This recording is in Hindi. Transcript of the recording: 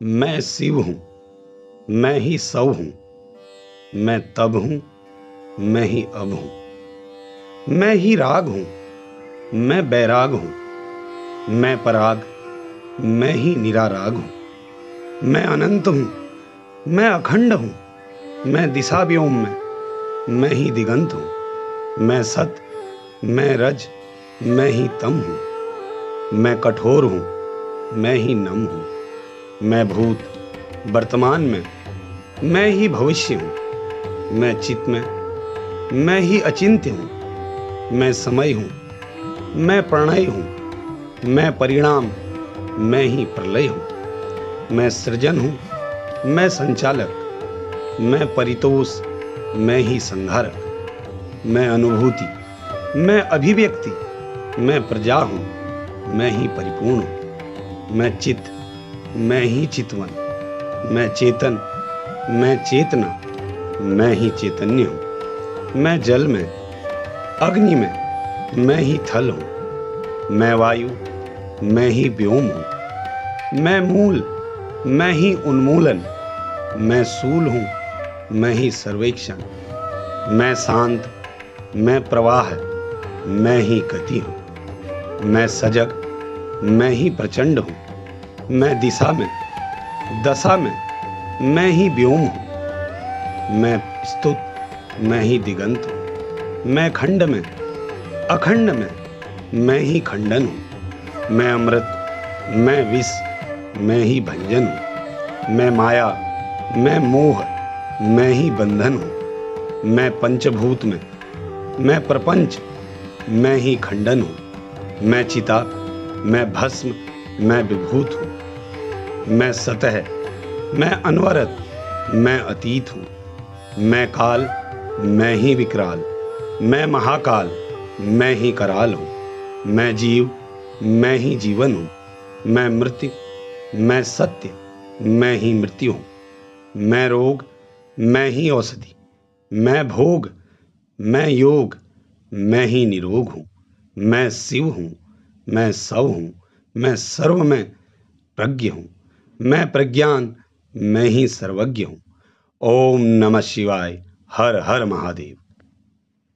मैं शिव हूँ, मैं ही सब हूँ, मैं तब हूँ, मैं ही अब हूँ। मैं ही राग हूँ, मैं बैराग हूँ, मैं पराग, मैं ही निराराग हूँ। मैं अनंत हूँ, मैं अखंड हूँ, मैं दिशा व्योम में, मैं ही दिगंत हूँ। मैं सत, मैं रज, मैं ही तम हूँ। मैं कठोर हूँ, मैं ही नम हूँ। मैं भूत, वर्तमान में, मैं ही भविष्य हूँ। मैं चित में, मैं ही अचिंत्य हूँ। मैं समय हूँ, मैं प्रणय हूँ। मैं परिणाम, मैं ही प्रलय हूँ। मैं सृजन हूँ, मैं संचालक। मैं परितोष, मैं ही संहारक। मैं अनुभूति, मैं अभिव्यक्ति। मैं प्रजा हूँ, मैं ही परिपूर्ण हूँ। मैं चित्त, मैं ही चितवन। मैं चेतन, मैं चेतना, मैं ही चैतन्य हूँ। मैं जल में, अग्नि में, मैं ही थल हूँ। मैं वायु, मैं ही व्योम हूँ। मैं मूल, मैं ही उन्मूलन। मैं सूल हूँ, मैं ही सर्वेक्षण। मैं शांत, मैं प्रवाह, मैं ही गति हूँ। मैं सजग, मैं ही प्रचंड हूँ। मैं दिशा में, दशा में, मैं ही व्योम हूँ। मैं स्तुत, मैं ही दिगंत हूँ। मैं खंड में, अखंड में, मैं ही खंडन हूँ। मैं अमृत, मैं विष, मैं ही भंजन हूँ। मैं माया, मैं मोह, मैं ही बंधन हूँ। मैं पंचभूत में, मैं प्रपंच, मैं ही खंडन हूँ। मैं चिता, मैं भस्म, मैं विभूत हूँ। मैं सतह, मैं अनवरत, मैं अतीत हूँ। मैं काल, मैं ही विकराल। मैं महाकाल, मैं ही कराल हूँ। मैं जीव, मैं ही जीवन हूँ। मैं मृत्यु, मैं सत्य, मैं ही मृत्यु हूँ। मैं रोग, मैं ही औषधि। मैं भोग, मैं योग, मैं ही निरोग हूँ। मैं शिव हूँ, मैं सब हूँ, मैं सर्व में प्रज्ञ हूँ। मैं प्रज्ञान, मैं ही सर्वज्ञ हूँ। ओम नमः शिवाय। हर हर महादेव।